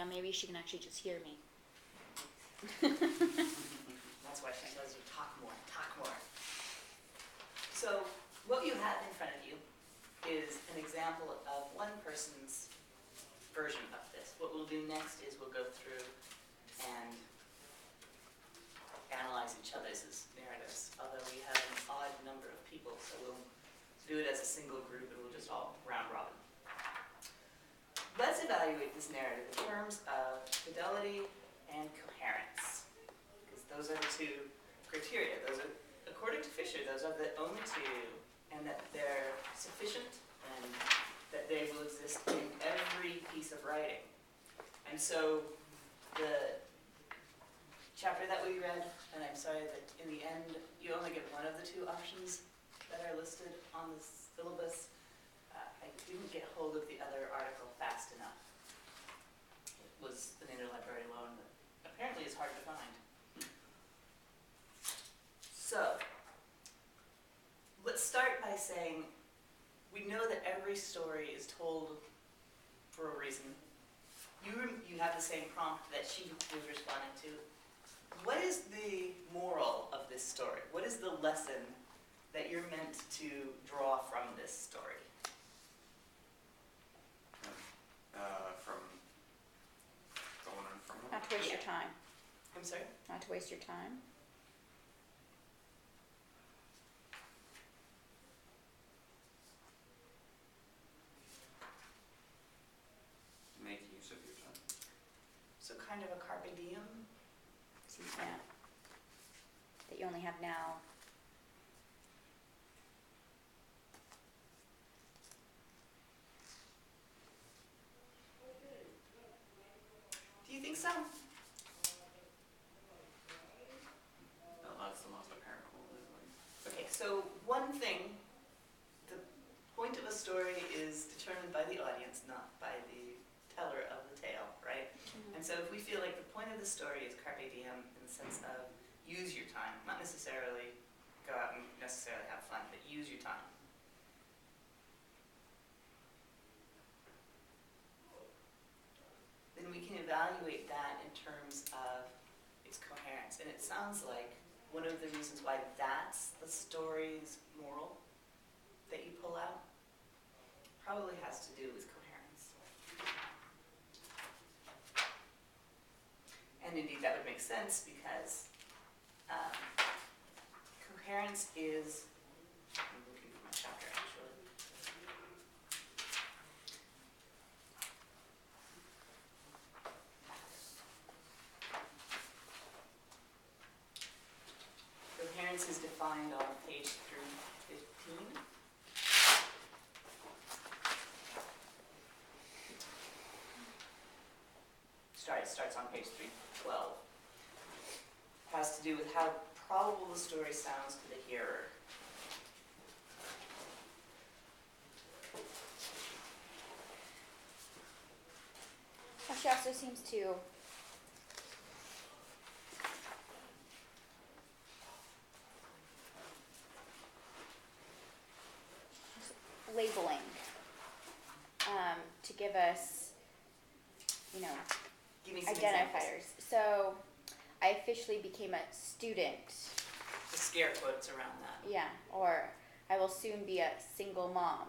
maybe she can actually just hear me. That's why she tells you talk more, talk more. So what you have in front of you is an example of one person's version of this. What we'll do next is we'll go through and analyze each other's narratives, although we have an odd number of people, so we'll do it as a single group and we'll just all round robin. Let's evaluate this narrative in terms of fidelity and coherence, because those are the two criteria. Those are, according to Fisher, those are the only two, and that they're sufficient and that they will exist in every piece of writing. And so the chapter that we read, and I'm sorry that in the end you only get one of the two options that are listed on the syllabus. I didn't get hold of the other article fast enough. It was an interlibrary loan that apparently is hard to find. So, let's start by saying we know that every story is told for a reason. You have the same prompt that she was responding to. What is the moral of this story? What is the lesson that you're meant to draw from this story? From going on from Not to waste your time. I'm sorry? Not to waste your time. make use of your time. So kind of a carpe diem? See, yeah. That you only have now. Do you think so? That's the most apparent rule, really. Okay, so one thing, the point of a story is determined by the audience, not by the teller of the tale, right? And so if we feel like the point of the story is carpe diem in the sense of use your time, not necessarily go out and necessarily have fun, but use your time. Then we can evaluate that in terms of its coherence. And it sounds like one of the reasons why that's the story's moral that you pull out probably has to do with coherence. And indeed that would make sense because coherence is, I'm looking for my chapter actually. Coherence is defined on page 315. It starts on page 312. Has to do with how probable the story sounds to the hearer. She also seems to labeling to give us, Give me some examples. identifiers. So I officially became a student. The scare quotes around that. Yeah, or I will soon be a single mom.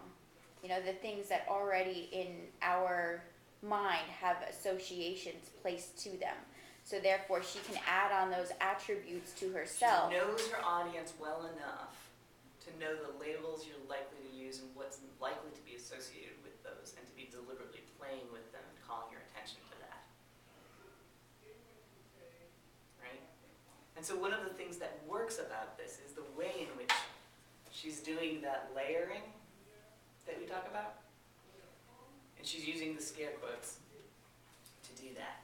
The things that already in our mind have associations placed to them. So therefore she can add on those attributes to herself. She knows her audience well enough to know the labels you're likely to use and what's likely to be associated with those, and to be deliberately playing with them and calling your attention to that. Right? And so one of the things that works about this is the way in which she's doing that layering that we talk about. And she's using the scare quotes to do that.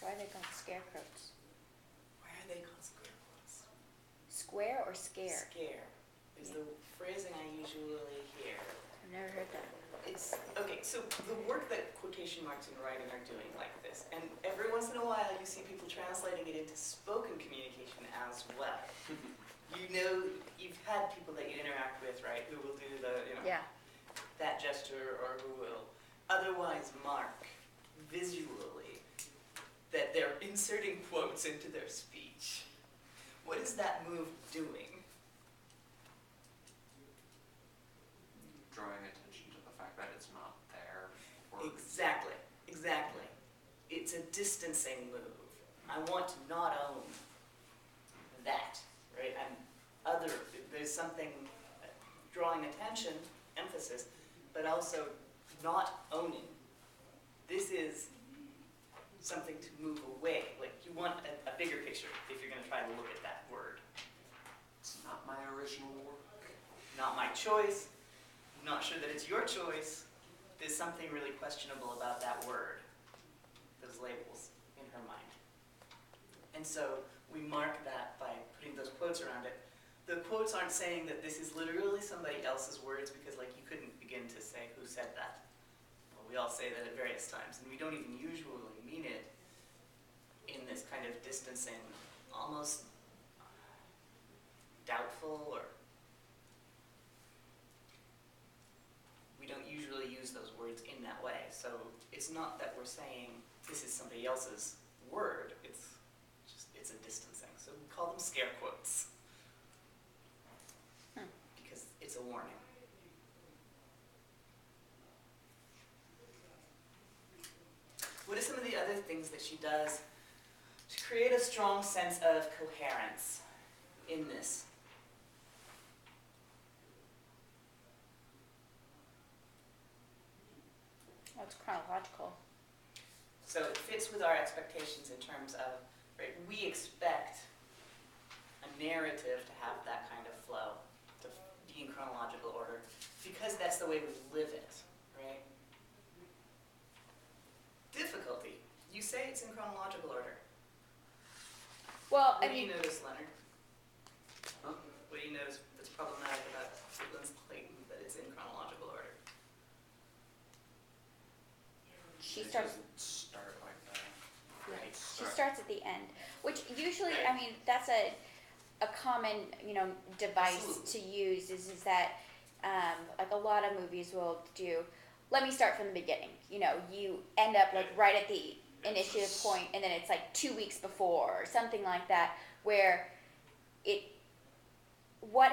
Why are they called scarecrows? Why are they called scare quotes? Square or scare? Scare is the phrasing I usually hear. I've never heard that. It's, okay, so the work that quotation marks in writing are doing like this, and every once in a while you see people translating it into spoken communication as well. You've had people that you interact with, right, who will do the, Yeah. that gesture, or who will otherwise mark visually inserting quotes into their speech. What is that move doing? Drawing attention to the fact that it's not there. Or Exactly, exactly. It's a distancing move. I want to not own that, right? There's something drawing attention, emphasis, but also not owning. This is something to move away. Like, you want a bigger picture if you're going to try to look at that word. it's not my original work. Not my choice. Not sure that it's your choice. There's something really questionable about that word, those labels in her mind. And so we mark that by putting those quotes around it. The quotes aren't saying that this is literally somebody else's words, because like you couldn't begin to say who said that. Well, we all say that at various times, and we don't even usually mean it in this kind of distancing, almost doubtful, or we don't usually use those words in that way. So it's not that we're saying this is somebody else's word, it's a distancing. So we call them scare quotes. Because it's a warning. What are some of the other things that she does to create a strong sense of coherence in this? Well, it's chronological. So it fits with our expectations in terms of, right, we expect a narrative to have that kind of flow, to be in chronological order, because that's the way we live it, right? Difficulty. You say it's in chronological order. Well, What I do you mean, notice, Leonard? Huh? What do you notice that's problematic about Woodlands Clayton, that it's in chronological order? she It starts. doesn't start like that. Right. She starts at the end, which usually, I mean, that's a common, device Absolutely. to use is that, like a lot of movies will do, let me start from the beginning. You end up like right at the initiative point, and then it's like 2 weeks before or something like that, where what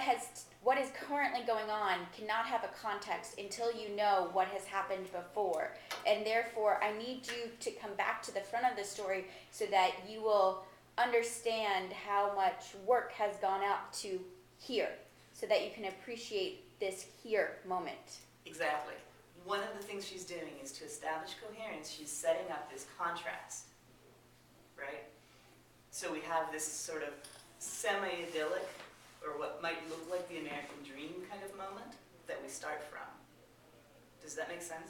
is currently going on cannot have a context until you know what has happened before. And therefore, I need you to come back to the front of the story so that you will understand how much work has gone out to here, so that you can appreciate this here moment. Exactly. One of the things she's doing is to establish coherence. She's setting up this contrast, right? So we have this sort of semi-idyllic, or what might look like the American dream kind of moment that we start from. Does that make sense?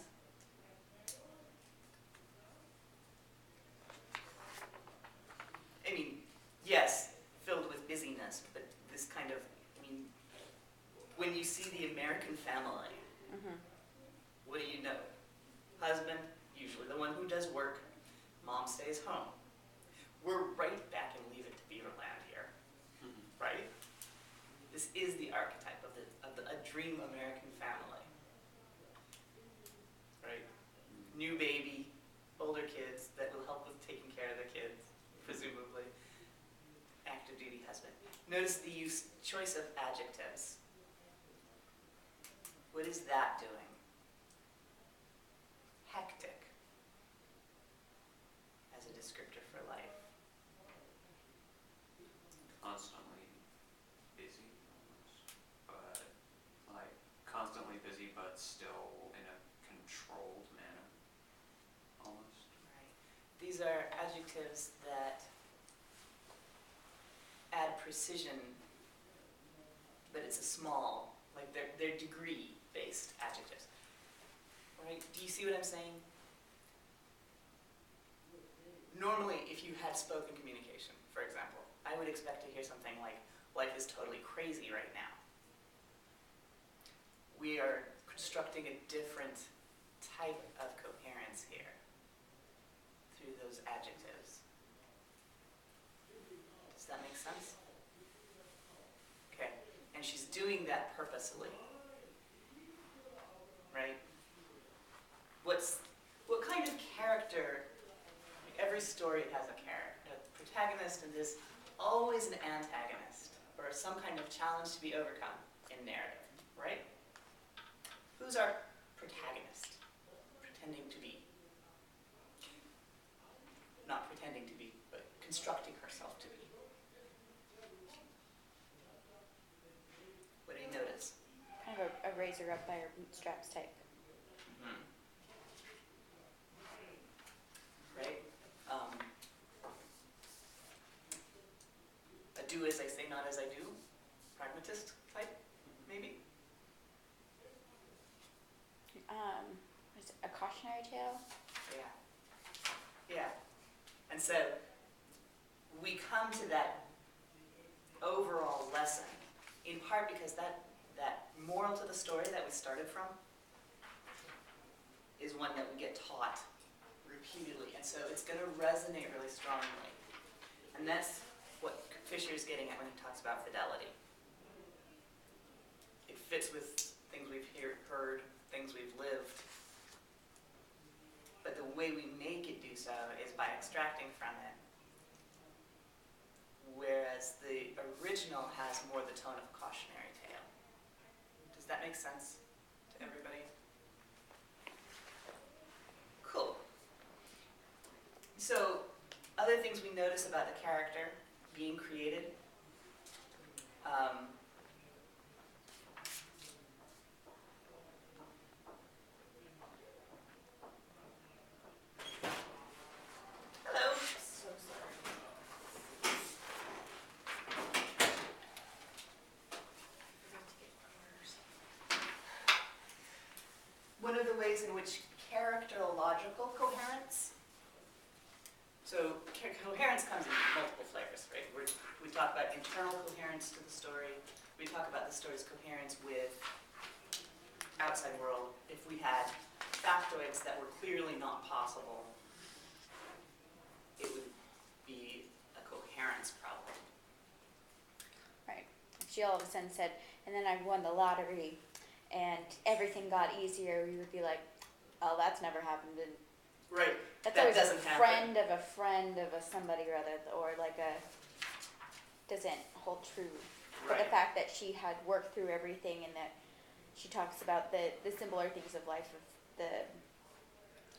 I mean, yes, filled with busyness, but this kind of, when you see the American family, what do you know? Husband, usually the one who does work. Mom stays home. We're right back in Leave It to Beaverland here, right? This is the archetype of a dream American family, right? New baby, older kids that will help with taking care of the kids, presumably. Active duty husband. Notice the choice of adjectives. What is that doing? Hectic as a descriptor for life. Constantly busy, almost. But, like, constantly busy, but still in a controlled manner, almost. Right. These are adjectives that add precision, but it's a small, like they're degree-based adjectives. Right? Do you see what I'm saying? Normally, if you had spoken communication, for example, I would expect to hear something like, life is totally crazy right now. We are constructing a different type of coherence here through those adjectives. Does that make sense? Okay, and she's doing that purposely, right? What kind of character? Every story has a protagonist and there's always an antagonist or some kind of challenge to be overcome in narrative, right? Who's our protagonist? Pretending to be. Not pretending to be, but constructing herself to be. What do you notice? Kind of a razor up by her bootstraps type. Mm-hmm. Right? A do as I say, not as I do. Pragmatist type, maybe? Is it a cautionary tale? Yeah. Yeah. And so we come to that overall lesson in part because that moral to the story that we started from is one that we get taught repeatedly. And so it's going to resonate really strongly. And that's what Fisher's getting at when he talks about fidelity. It fits with things we've heard, things we've lived. But the way we make it do so is by extracting from it. Whereas the original has more the tone of a cautionary tale. Does that make sense to everybody? Cool. So, other things we notice about the character being created. Hello. So sorry. One of the ways in which characterological coherence, so coherence comes in multiple flavors, right? We talk about internal coherence to the story. We talk about the story's coherence with outside world. If we had factoids that were clearly not possible, it would be a coherence problem. Right. If she all of a sudden said, and then I won the lottery and everything got easier, we would be like, oh, that's never happened. And Right. that's That always doesn't a happen. friend of a friend of a somebody or other, or like a, doesn't hold true. But the Right. fact that she had worked through everything and that she talks about the simpler things of life, of the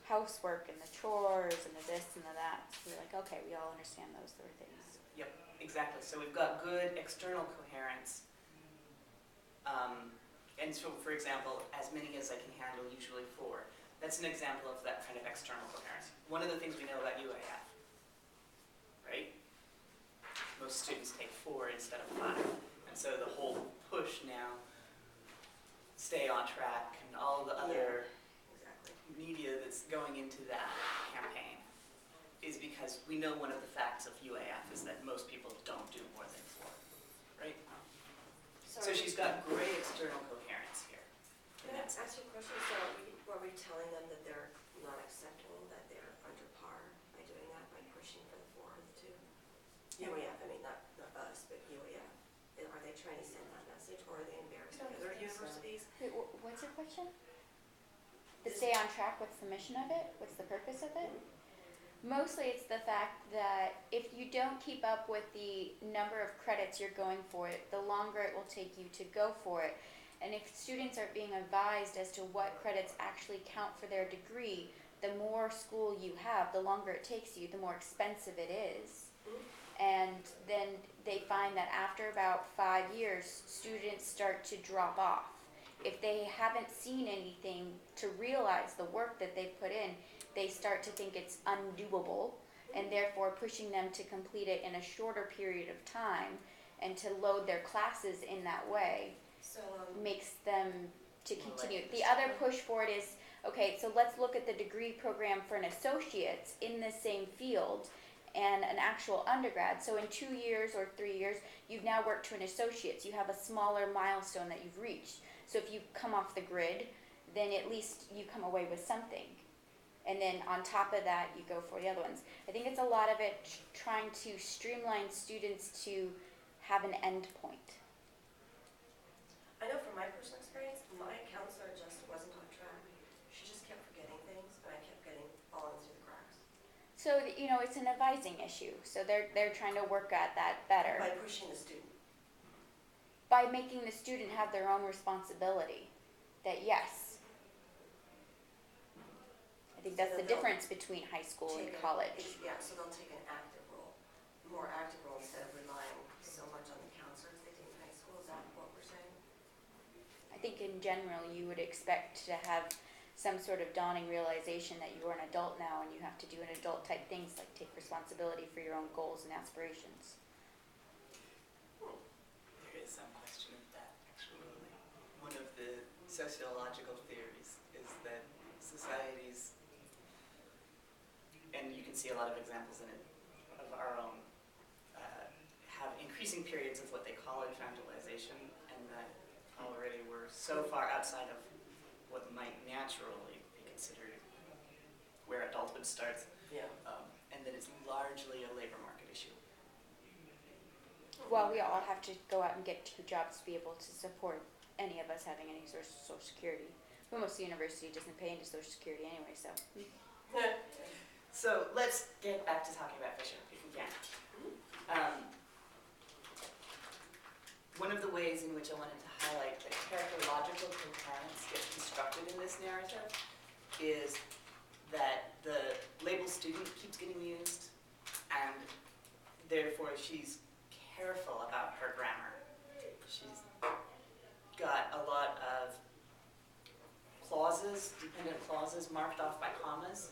housework and the chores and the this and the that. So we're like, okay, we all understand those sort of things. Yep, exactly. So we've got good external coherence. And so, for example, as many as I can handle, usually 4. That's an example of that kind of external coherence. One of the things we know about UAF, right? Most students take 4 instead of 5. And so the whole push now, stay on track, and all the other Exactly. media that's going into that campaign is because we know one of the facts of UAF is that most people don't do more than 4, right? So she's got great external coherence here. Can I ask you a question? So are we telling them that they're not acceptable, that they're under par by doing that, by pushing for the 4 or the 2? Yeah. UAF, I mean, not us, but UAF. Are they trying to send that message, or are they embarrassing I don't other think so. universities? Wait, what's your question? To stay on track, what's the mission of it? What's the purpose of it? Mostly it's the fact that if you don't keep up with the number of credits you're going for it, the longer it will take you to go for it. And if students aren't being advised as to what credits actually count for their degree, the more school you have, the longer it takes you, the more expensive it is. And then they find that after about 5 years, students start to drop off. If they haven't seen anything to realize the work that they've put in, they start to think it's undoable, and therefore pushing them to complete it in a shorter period of time and to load their classes in that way So, makes them to More continue. likely The to other push for it is, okay, so let's look at the degree program for an associate's in the same field and an actual undergrad. So in 2 years or 3 years, you've now worked to an associate's. You have a smaller milestone that you've reached. So if you come off the grid, then at least you come away with something. And then on top of that, you go for the other ones. I think it's a lot of it trying to streamline students to have an end point. I know from my personal experience, my counselor just wasn't on track. She just kept forgetting things, and I kept getting falling through the cracks. So So, it's an advising issue, so they're trying to work at that better By pushing the student. by making the student have their own responsibility, that yes. I think that's the difference between high school and college. Yeah, so they'll take an active role, more active role instead of relying so much on the counselors they do in high school, is that what we're saying? I think in general, you would expect to have some sort of dawning realization that you are an adult now and you have to do an adult type things like take responsibility for your own goals and aspirations. There is some question of that, actually. One of the sociological theories is that societies, and you can see a lot of examples in it of our own, have increasing periods of what they call infantilization, and that already we're so far outside of what might naturally be considered where adulthood starts, Yeah. and that it's largely a labor market issue. Well, we all have to go out and get 2 jobs to be able to support any of us having any sort of social security. But most of the university doesn't pay into social security anyway, so. So let's get back to talking about Fisher, if we can. One of the ways in which I wanted to highlight that characterological coherence gets constructed in this narrative is that the label student keeps getting used, and therefore she's careful about her grammar. She's got a lot of clauses, dependent clauses marked off by commas,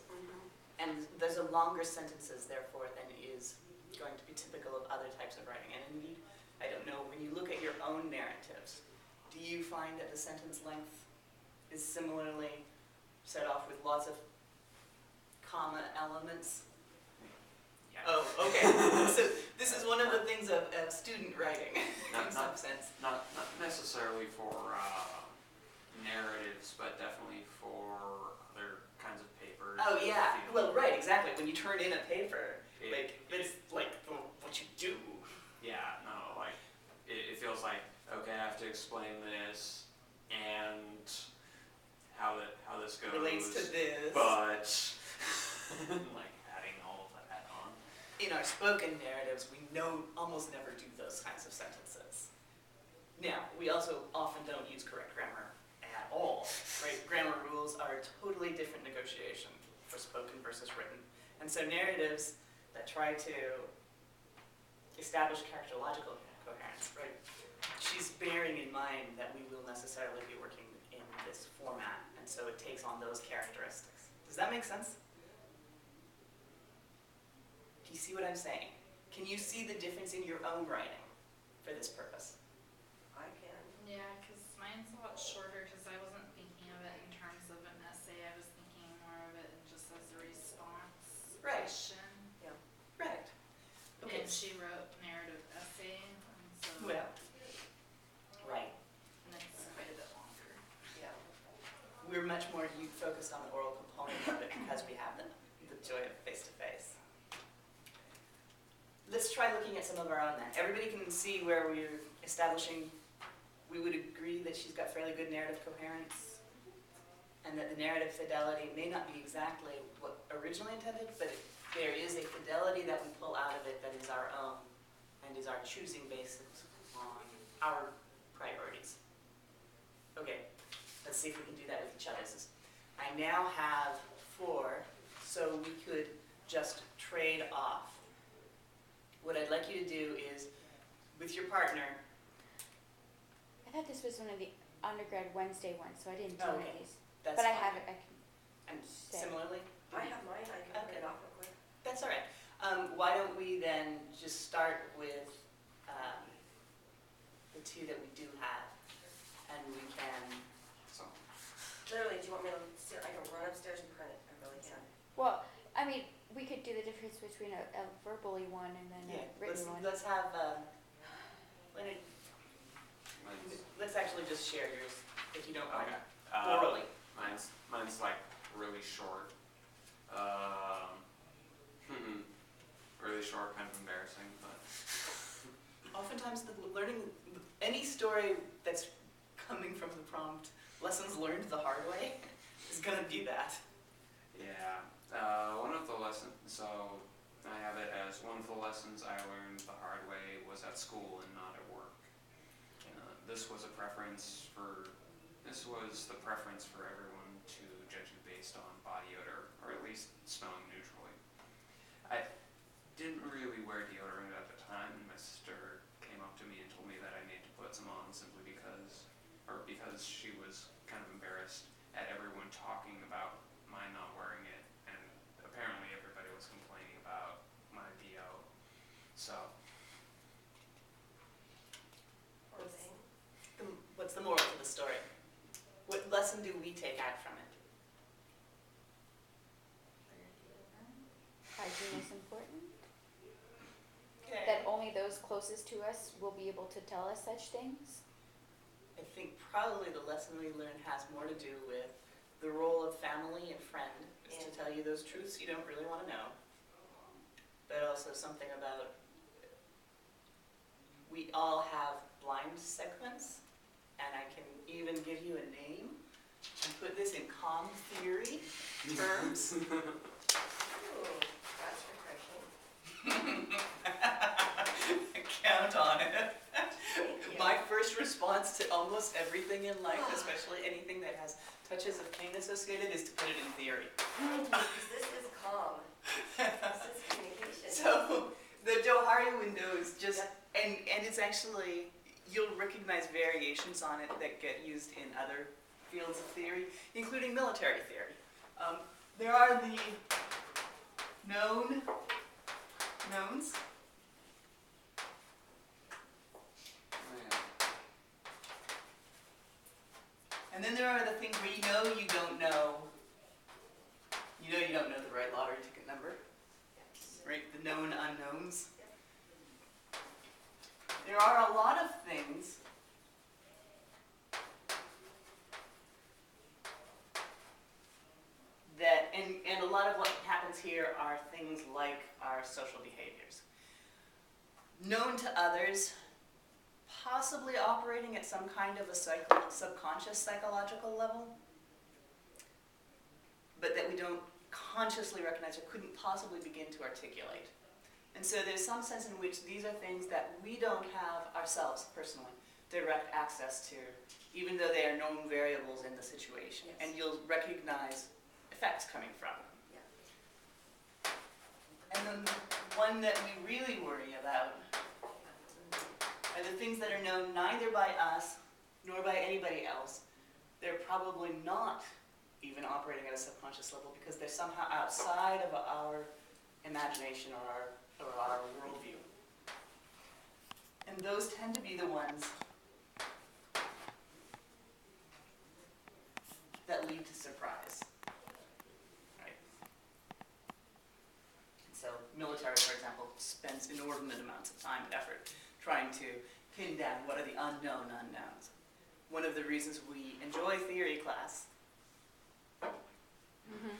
and those are longer sentences, therefore, than is going to be typical of other types of writing. And indeed, I don't know, when you look at your own narratives, do you find that the sentence length is similarly set off with lots of comma elements? Yeah. Oh, okay. So this is one of the things of student writing, in some sense. Not necessarily for narratives, but definitely for other kinds of papers. Oh, yeah. You know, Well, right, exactly. When you turn in a paper, it's it- like what you do. Yeah, no, like, it feels like, okay, I have to explain this, and how this goes. Relates to this. But, like, adding all of that on. In our spoken narratives, we almost never do those kinds of sentences. Now, we also often don't use correct grammar at all, right? Grammar rules are a totally different negotiation for spoken versus written. And so narratives that try to establish characterological coherence, right? She's bearing in mind that we will necessarily be working in this format, and so it takes on those characteristics. Does that make sense? Do you see what I'm saying? Can you see the difference in your own writing for this purpose? I can. Yeah, because mine's a lot shorter because I wasn't thinking of it in terms of an essay. I was thinking more of it just as a response Right. question. Right. Okay. And she wrote narrative essay, and so Well, right. and it's quite a bit longer. Yeah. We're much more focused on the oral component of it because we have the joy of face-to-face. Let's try looking at some of our own then. Everybody can see where we're establishing, we would agree that she's got fairly good narrative coherence, and that the narrative fidelity may not be exactly what originally intended, but there is a fidelity that we pull out of it that is our own and is our choosing basis on our priorities. Okay, let's see if we can do that with each other's. I now have 4, so we could just trade off. What I'd like you to do is, with your partner, I thought this was one of the undergrad Wednesday ones, so I didn't do one Okay. of these. that's But I fine. have it, I can. And say. similarly, I have mine, I can print Okay. it off real quick. that's all right. Why don't we then just start with the 2 that we do have, and we can. So, Literally, do you want me to, I can run upstairs and print it, I really can. Well, I mean, we could do the difference between a verbally one and then a written one. Let's have. Leonard, mine's, let's actually just share yours, if you don't mind. okay. Orally. Mine's like really short. Really short, kind of embarrassing, but. Oftentimes, learning any story that's coming from the prompt, lessons learned the hard way, is going to be that. Yeah. One of the lessons, so I have it as one of the lessons I learned the hard way was at school and not at work. This was the preference for everyone to judge you based on body odor, or at least smelling neutrally. I didn't really wear deodorant at the time, and my sister came up to me and told me that I need to put some on simply because she was kind of embarrassed at everyone talking about my not wearing it, and apparently everybody was complaining about my BO. So, Poor thing. What's the moral to the story? What lesson do we take out from it? Hygiene is important. Okay. That only those closest to us will be able to tell us such things. I think probably the lesson we learned has more to do with the role of family and friend is to tell you those truths you don't really want to know. But also something about we all have blind segments, and I can even give you a name and put this in calm theory terms. Ooh, that's refreshing. Count on it. Thank you. My first response to almost everything in life, especially anything that has touches of pain associated, is to put it in theory. Thank you, because this is calm. This is communication. So the Johari window is just, and it's actually, you'll recognize variations on it that get used in other fields of theory, including military theory. There are the knowns, and then there are the things where you know you don't know the right lottery ticket number, right? The known unknowns. There are a lot of things that, and a lot of what happens here are things like our social behaviors. Known to others, possibly operating at some kind of a subconscious psychological level, but that we don't consciously recognize or couldn't possibly begin to articulate. And so there's some sense in which these are things that we don't have ourselves personally direct access to, even though they are known variables in the situation. Yes. And you'll recognize effects coming from them. Yeah. And then the one that we really worry about are the things that are known neither by us nor by anybody else. They're probably not even operating at a subconscious level because they're somehow outside of our imagination or our worldview. And those tend to be the ones that lead to surprise. Right? And so military, for example, spends inordinate amounts of time and effort trying to pin down what are the unknown unknowns. One of the reasons we enjoy theory class,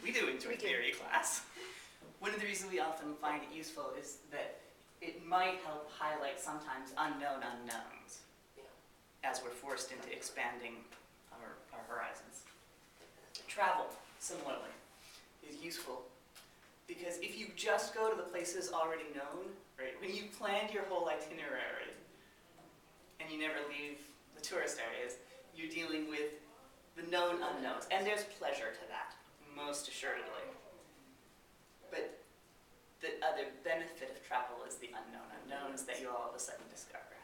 we do enjoy We do. theory class. One of the reasons we often find it useful is that it might help highlight sometimes unknown unknowns as we're forced into expanding our horizons. Travel, similarly, is useful because if you just go to the places already known, right, when you planned your whole itinerary and you never leave the tourist areas, you're dealing with the known unknowns, and there's pleasure to that, most assuredly. But the other benefit of travel is the unknown unknowns that you all of a sudden discover.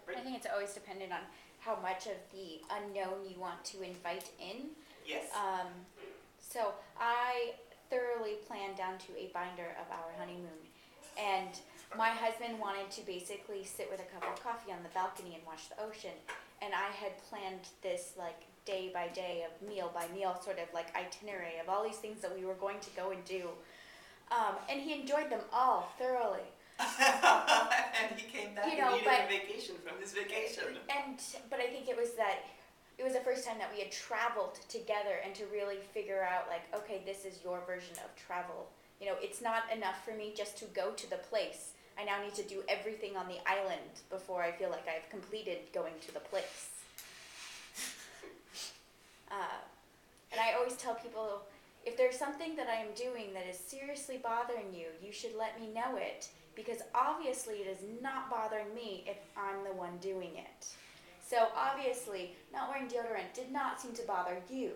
I think it's always dependent on how much of the unknown you want to invite in. Yes. So I thoroughly planned down to a binder of our honeymoon, and my husband wanted to basically sit with a cup of coffee on the balcony and watch the ocean, and I had planned this like day by day of meal by meal sort of like itinerary of all these things that we were going to go and do, and he enjoyed them all thoroughly. And he came back You know, and needed but- a vacation from his vacation. But I think it was the first time that we had traveled together and to really figure out like, okay, this is your version of travel. You know, it's not enough for me just to go to the place. I now need to do everything on the island before I feel like I've completed going to the place. And I always tell people, if there's something that I am doing that is seriously bothering you, you should let me know it, because obviously it is not bothering me if I'm the one doing it. So obviously, not wearing deodorant did not seem to bother you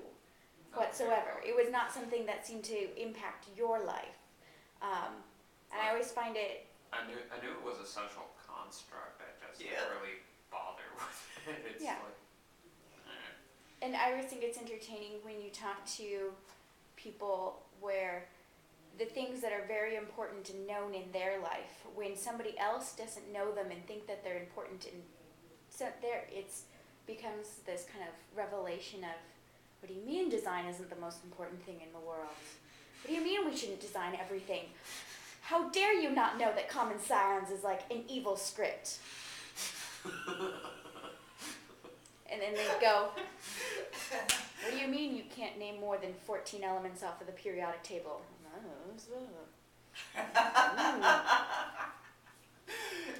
whatsoever. It was not something that seemed to impact your life. And I always find it, I knew it was a social construct. I just Yeah. didn't really bother with it. It's Yeah. like, and I always think it's entertaining when you talk to people where the things that are very important and known in their life, when somebody else doesn't know them and think that they're important, and so there it's becomes this kind of revelation of, what do you mean design isn't the most important thing in the world? What do you mean we shouldn't design everything? How dare you not know that Common Sans is like an evil script? And then they go, what do you mean you can't name more than 14 elements off of the periodic table?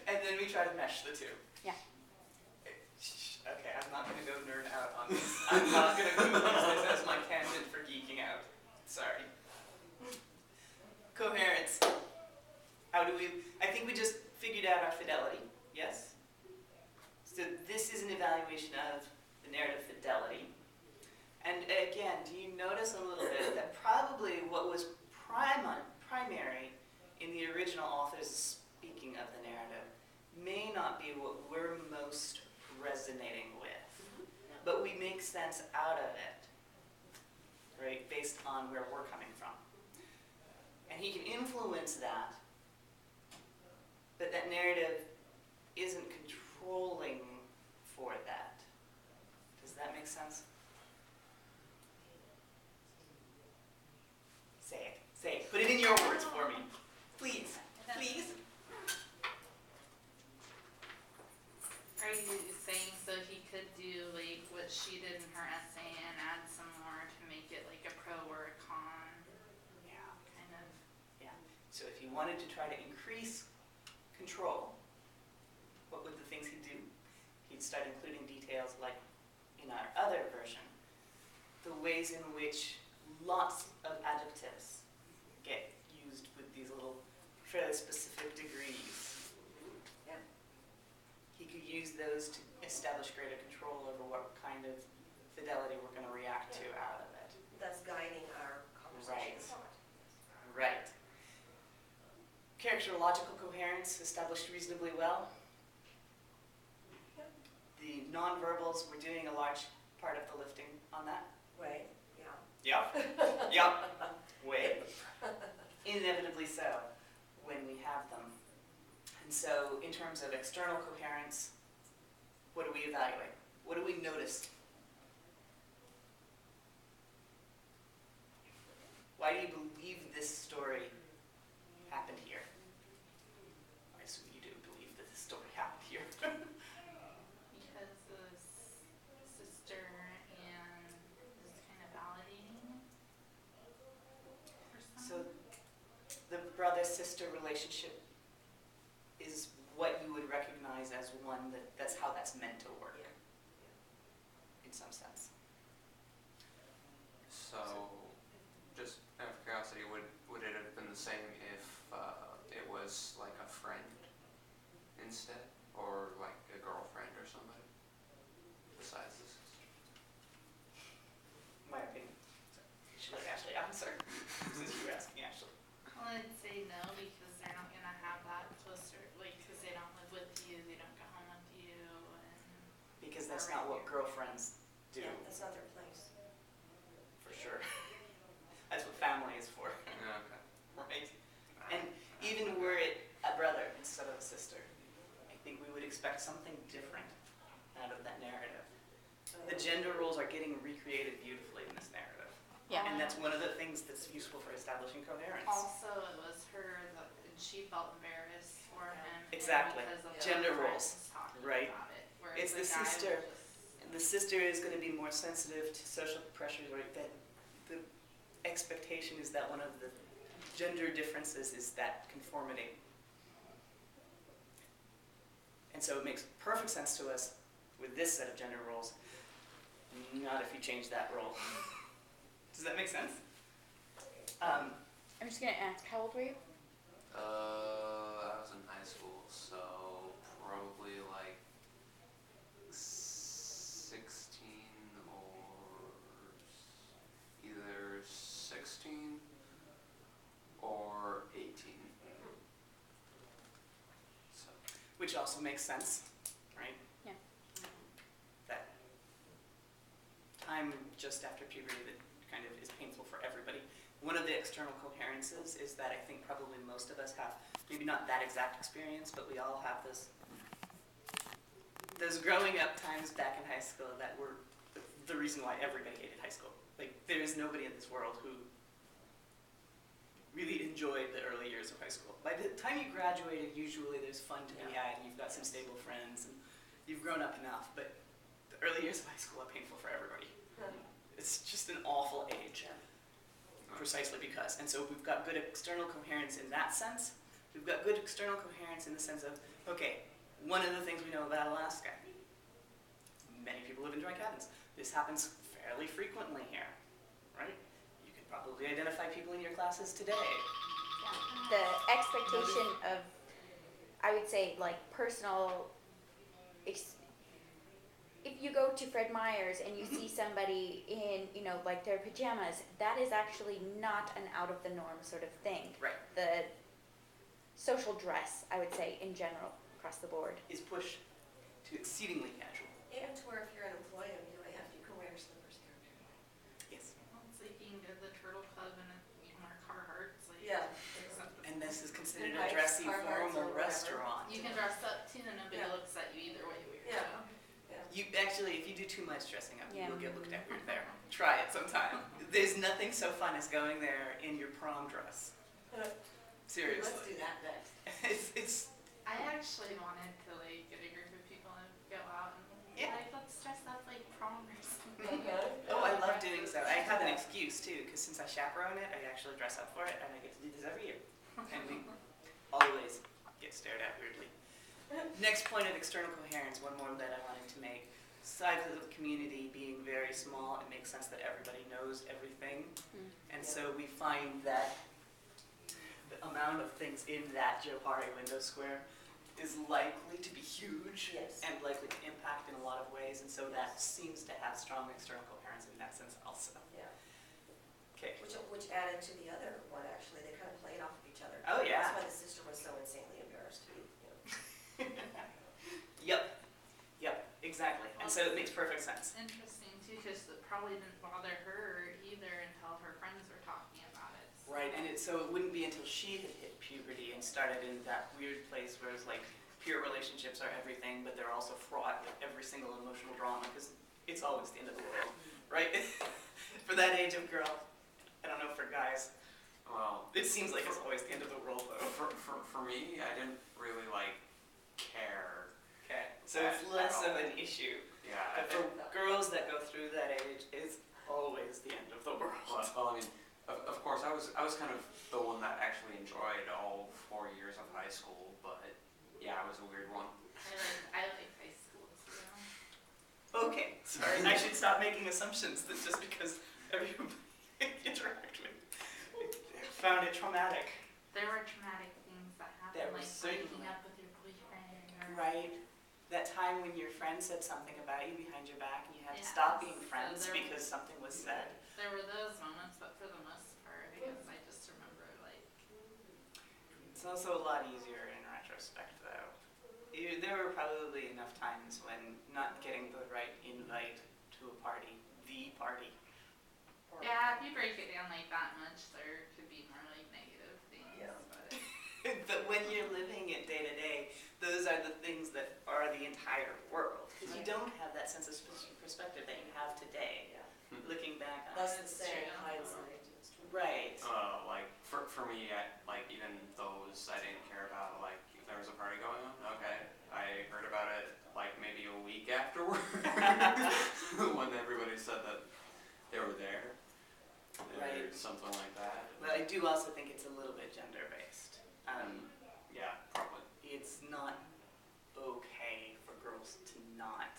And then we try to mesh the two. Yeah. Okay, I'm not gonna go nerd out on this. I'm not gonna use this as my tangent for geeking out. Sorry. Coherence. I think we just figured out our fidelity, yes? So this is an evaluation of the narrative fidelity. And again, do you notice a little bit that probably what was primary in the original author's speaking of the narrative may not be what we're most resonating with, but we make sense out of it, right, based on where we're coming from. And he can influence that, but that narrative isn't controlling for that. Does that make sense? Say it. Put it in your words for me. Please. Are you saying so he could do like what she did in her essay and add some more to make it like a pro or a con Yeah. kind of? So if he wanted to try to increase control, what would the things he'd do? He'd start including details like in our other version, the ways in which lots of adjectives get used with these little fairly specific degrees. Yeah. He could use those to establish greater control over what kind of fidelity we're going to react to out of it. Thus guiding our conversation. Right. Characterological coherence established reasonably well. Yep. The nonverbals, we're doing a large part of the lifting on that. Way, yeah. Yep. Way. Inevitably so when we have them. And so in terms of external coherence, what do we evaluate? What do we notice? Why do you believe this story happened here? I assume you do believe that this story happened here. Because the sister and is kind of validating for So some. the brother-sister relationship is what you would recognize as one that's how that's meant to work, in some sense. So, just out of curiosity, would it have been the same if it was like a friend instead, or like a girlfriend or somebody besides the sister? My opinion. Should let Ashley answer. Since you were asking Ashley. Well, I'd say no because they're not gonna have that closer, like, because they don't live with you, they don't go home with you, and Because that's not what girlfriends do, Yeah, that's not their place. for sure. That's what family is for, Yeah, okay. right? And even were it a brother instead of a sister, I think we would expect something different out of that narrative. The gender roles are getting recreated beautifully in this narrative. Yeah. And that's one of the things that's useful for establishing coherence. also it was her that, and she felt embarrassed for him. and Exactly. Because of Gender her roles, friends talking right. about it, whereas It's the guy was sister. just- The sister is going to be more sensitive to social pressures, right? That the expectation is that one of the gender differences is that conformity. And so it makes perfect sense to us with this set of gender roles, not if you change that role. Does that make sense? I'm just gonna ask, how old were you? I was in high school, so probably like 16 or either 16 or 18. So Which also makes sense, right? Yeah. That time just after puberty that kind of is painful for everybody. One of the external coherences is that I think probably most of us have, maybe not that exact experience, but we all have those growing up times back in high school that were the reason why everybody hated high school. Like, there is nobody in this world who really enjoyed the early years of high school. By the time you graduated, usually there's fun to be had, and you've got some stable friends, and you've grown up enough, but the early years of high school are painful for everybody. It's just an awful age, precisely because. And so we've got good external coherence in that sense. We've got good external coherence in the sense of, okay, one of the things we know about Alaska, many people live in dry cabins. This happens fairly frequently here, right? You could probably identify people in your classes today. The expectation of, I would say, like personal. If you go to Fred Meyer's and you see somebody in, like their pajamas, that is actually not an out of the norm sort of thing. Right. The social dress, I would say, in general, across the board. Is pushed to exceedingly casual. Even to where if you're an employee, you can wear slippers here. Yes. Well, it's like you can go to the Turtle Club and you can wear Carhartts, like. Yeah. acceptable. And this is considered And a dressy, Carhartts or formal whatever. restaurant. You can dress up too, and nobody Yeah. looks at you either way you wear. Yeah. So. You actually, if you do too much dressing up, Yeah. you will get looked at weird there. Try it sometime. There's nothing so fun as going there in your prom dress. Seriously. Let's do that next. It's I actually wanted to like get a group of people and go out and Yeah. like let's dress up like prom or something. oh, I love doing so. I have an excuse too, because since I chaperone it, I actually dress up for it, and I get to do this every year. And we always get stared at weirdly. Next point of external coherence, one more that I wanted to make. Size of the community being very small, it makes sense that everybody knows everything. And so we find that the amount of things in that Johari window square is likely to be huge Yes. and likely to impact in a lot of ways, and so that seems to have strong external coherence in that sense also. Yeah. Okay. Which added to the other one, actually. They kind of played off of each other. Oh, yeah. That's why the sister was so insanely embarrassed to be, Yep, exactly. And so it makes perfect sense. Interesting too, because it probably didn't bother her either until her friends were talking about it. So. Right, and so it wouldn't be until she had hit puberty and started in that weird place where it's like peer relationships are everything, but they're also fraught with every single emotional drama because it's always the end of the world, right? For that age of girl, I don't know for guys. well, It seems like it's always the end of the world though. for me, I didn't really like care. Okay, so it's less of an issue. Yeah. But for girls that go through that age, it's always the end of the world. Well, I mean, of course, I was kind of the one that actually enjoyed all 4 years of high school, but yeah, I was a weird one. I like high school too. Okay, sorry, I should stop making assumptions that just because everybody I interact with found it traumatic. There were traumatic things that happened, There were like certainly. breaking up with your boyfriend. Or, Right. That time when your friend said something about you behind your back and you had to Yeah, stop being so friends there- because something was said. There were those moments, but for the most part, I guess I just remember like. It's also a lot easier in retrospect though. There were probably enough times when not getting the right invite to a party, the party. Yeah, if you break it down like that much, there could be more like negative things. Yeah. But But when you're living it day to day, those are the things that are the entire world. Because you don't have that sense of perspective that you have today, Yeah. looking back on That's it. the It's saying, true. hindsight. Right. Like for me, like even those I didn't care about. Like if there was a party going on, okay, I heard about it like maybe a week afterward when everybody said that they were there. Right. Or something like that. But I do also think it's a little bit gender based. Yeah, probably It's not okay for girls to not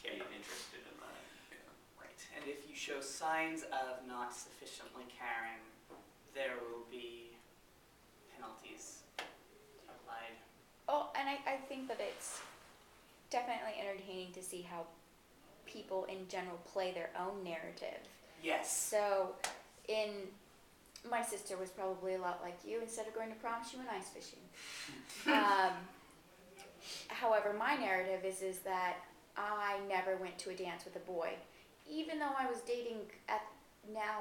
be care. interested in that. Yeah. Right. And if you show signs of not sufficiently caring, there will be penalties applied. Oh, and I think that it's definitely entertaining to see how people in general play their own narrative. Yes. So, my sister was probably a lot like you. Instead of going to prom, she went ice fishing. However, my narrative is that I never went to a dance with a boy, even though I was dating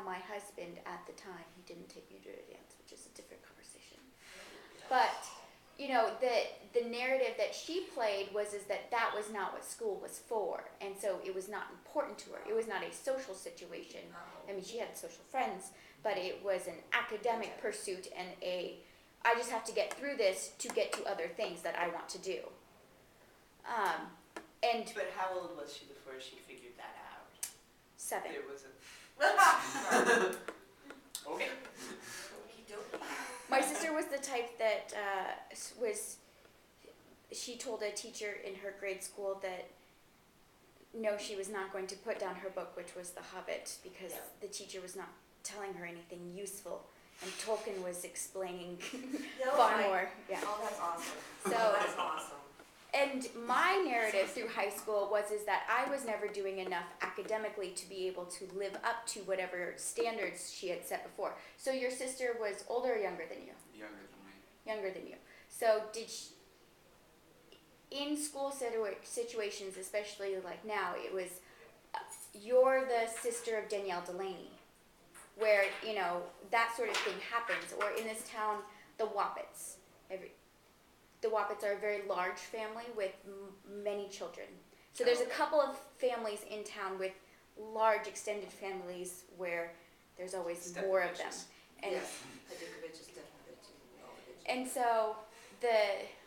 my husband at the time. He didn't take me to a dance, which is a different conversation. But the narrative that she played was that was not what school was for, and so it was not important to her. It was not a social situation. I mean, she had social friends, but it was an academic pursuit and I just have to get through this to get to other things that I want to do. And But how old was she before she figured that out? 7. There was a. Okay. Okey-dokey. My sister was the type that she told a teacher in her grade school that no, she was not going to put down her book, which was The Hobbit, because Yeah. the teacher was not telling her anything useful, and Tolkien was explaining No, far I- more. Yeah. Oh, that's awesome. So- That's awesome. And my narrative through high school was that I was never doing enough academically to be able to live up to whatever standards she had set before. So your sister was older or younger than you? Younger than me. Younger than you. So did she, in school situations, especially like now, it was you're the sister of Danielle Delaney, where that sort of thing happens. Or in this town, the Woppets. The Woppets are a very large family with many children. So there's a couple of families in town with large extended families where there's always more of them. Stepfamilies. And Yes, Padukovich is definitely Novovich. and so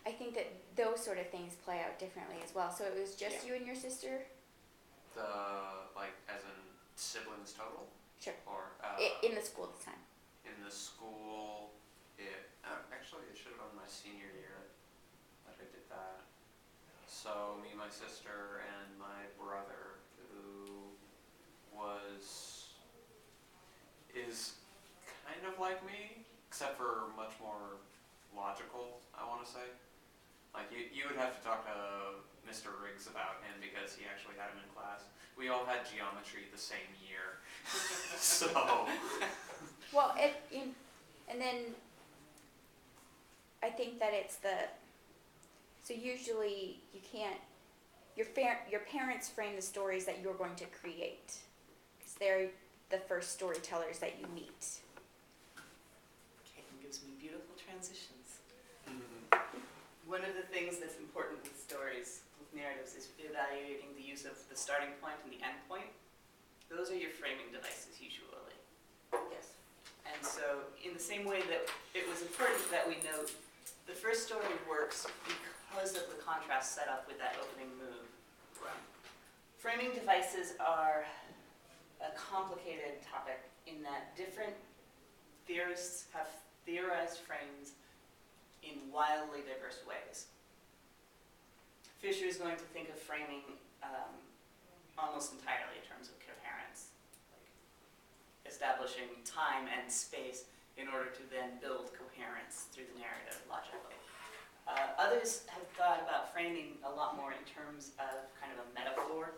I think that those sort of things play out differently as well. So it was just Yeah. you and your sister? As in siblings total? Sure. Or, In the school this time. in the school, actually, it should have been my senior year that I did that. So, me, my sister, and my brother, who is kind of like me, except for much more logical, I want to say. Like, you would have to talk to Mr. Riggs about him because he actually had him in class. We all had geometry the same year. So, Well, and then I think that it's so usually you can't, your parents frame the stories that you're going to create, because they're the first storytellers that you meet. Caitlin gives me beautiful transitions. One of the things that's important with stories, with narratives, is evaluating the use of the starting point and the end point. Those are your framing devices usually. Yes. And so in the same way that it was important that we note the first story works because of the contrast set up with that opening move. Framing devices are a complicated topic in that different theorists have theorized frames in wildly diverse ways. Fisher is going to think of framing almost entirely in terms of coherence, like establishing time and space in order to then build coherence through the narrative logically. Others have thought about framing a lot more in terms of kind of a metaphor,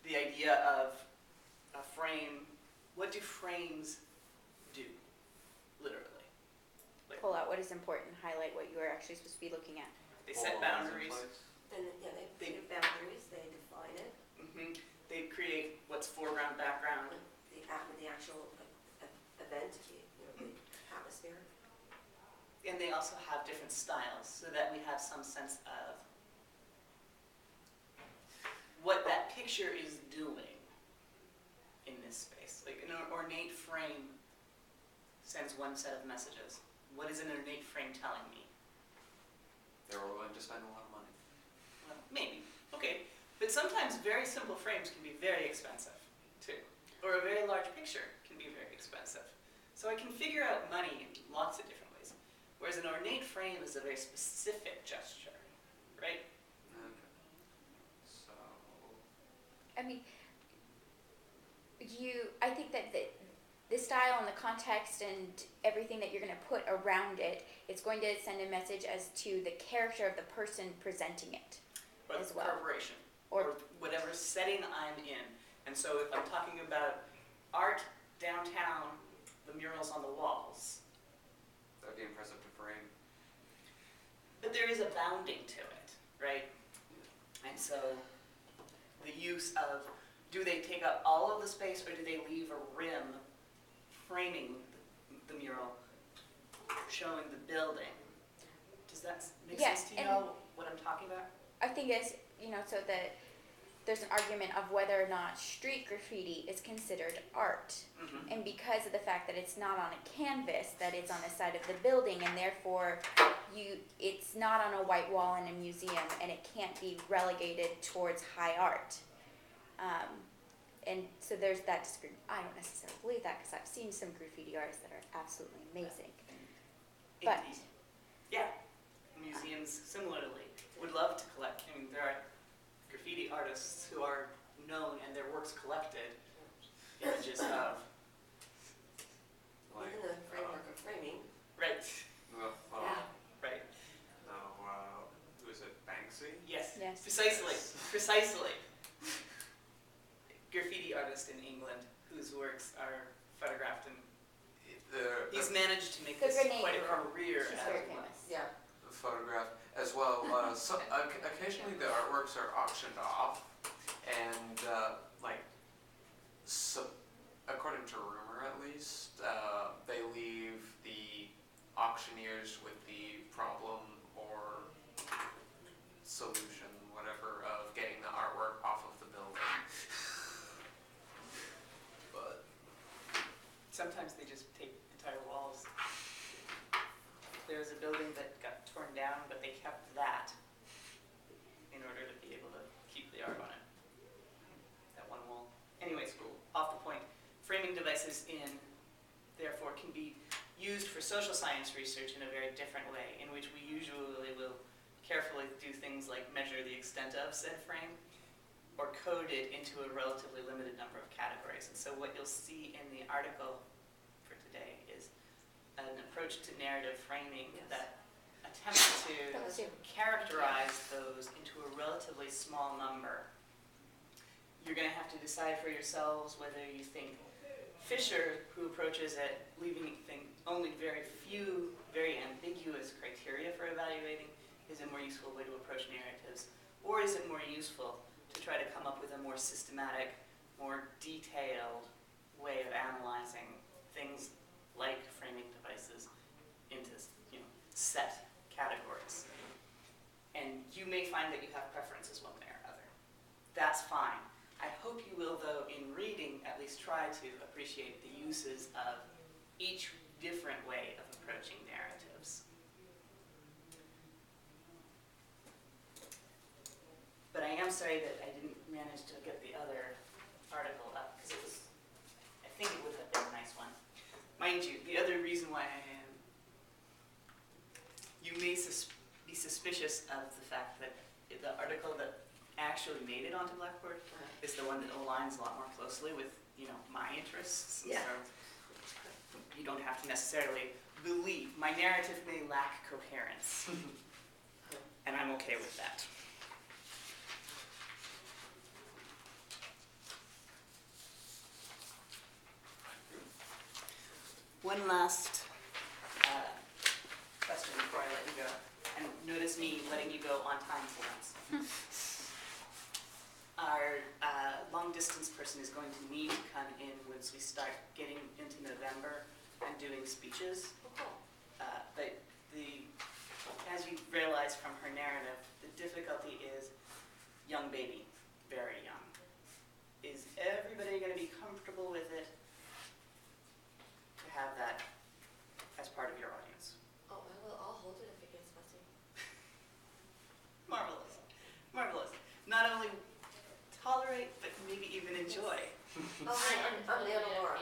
the idea of a frame. What do frames do, literally? Pull out what is important, highlight what you are actually supposed to be looking at. They set boundaries. Then, yeah, they give boundaries, they define it, They create what's foreground, background. the actual event, the atmosphere. And they also have different styles so that we have some sense of what that picture is doing in this space. Like an ornate frame sends one set of messages. What is an ornate frame telling me? they were willing to spend a lot of money. Well, maybe. Okay. But sometimes very simple frames can be very expensive, too. Or a very large picture can be very expensive. So I can figure out money in lots of different ways. Whereas an ornate frame is a very specific gesture, right? Okay. So, I mean, I think that the the style and the context and everything that you're going to put around it, it's going to send a message as to the character of the person presenting it. Or as the well. corporation, Or or whatever setting I'm in. And so if I'm talking about art downtown, the murals on the walls, That'd be impressive to frame. but there is a bounding to it, right? And so the use of, do they take up all of the space, or do they leave a rim framing the mural, showing the building? Does that make Yes, sense to you and- know what I'm talking about? I think it's, so that there's an argument of whether or not street graffiti is considered art. Mm-hmm. And because of the fact that it's not on a canvas, that it's on the side of the building, and therefore it's not on a white wall in a museum, and it can't be relegated towards high art. And so there's that disagreement. I don't necessarily believe that, because I've seen some graffiti artists that are absolutely amazing. But Indeed. Yeah, museums similarly would love to collect. I mean, there are graffiti artists who are known and their works collected, images of, Like, Within the framework of framing. right, well, Yeah. right, who is it, Banksy? yes, yes, precisely. Graffiti artist in England whose works are photographed, and he's managed to make The this Grenade quite a Girl. career she's out very of it. famous. Yeah. photograph as well. Occasionally the artworks are auctioned off, and according to rumor at least, they leave the auctioneers with the problem or solution, whatever, of getting the artwork off of the building. But Sometimes they just take entire walls. There was a building that got torn down, but they kept that in order to be able to keep the art on it. That one wall. Anyways, off the point. Framing devices therefore can be used for social science research in a very different way, in which we usually will carefully do things like measure the extent of said frame, or code it into a relatively limited number of categories. And so what you'll see in the article for today is an approach to narrative framing that attempts to Those two. characterize those into a relatively small number. You're going to have to decide for yourselves whether you think Fisher, who approaches it leaving only very few, very ambiguous criteria for evaluating, is a more useful way to approach narratives, or is it more useful to try to come up with a more systematic, more detailed way of analyzing things like framing devices into set categories. And you may find that you have preferences one way or other. That's fine. I hope you will, though, in reading, at least try to appreciate the uses of each different way of approaching narratives. But I am sorry that I didn't manage to get the other article up, because I think it would have been a nice one. Mind you, the other reason why you may be suspicious of the fact that the article that actually made it onto Blackboard is the one that aligns a lot more closely with, my interests. And Yeah. so you don't have to necessarily believe. My narrative may lack coherence, and I'm okay with that. One last question before I let you go, and notice me letting you go on time for once. Our long-distance person is going to need to come in once we start getting into November and doing speeches. But as you realize from her narrative, the difficulty is young baby, very young. Is everybody going to be comfortable with it to have that as part of your audience? Oh, I'll hold it if it gets messy. Marvelous, marvelous. Not only tolerate, but maybe even enjoy. Oh, hi, I'm Leona Laura.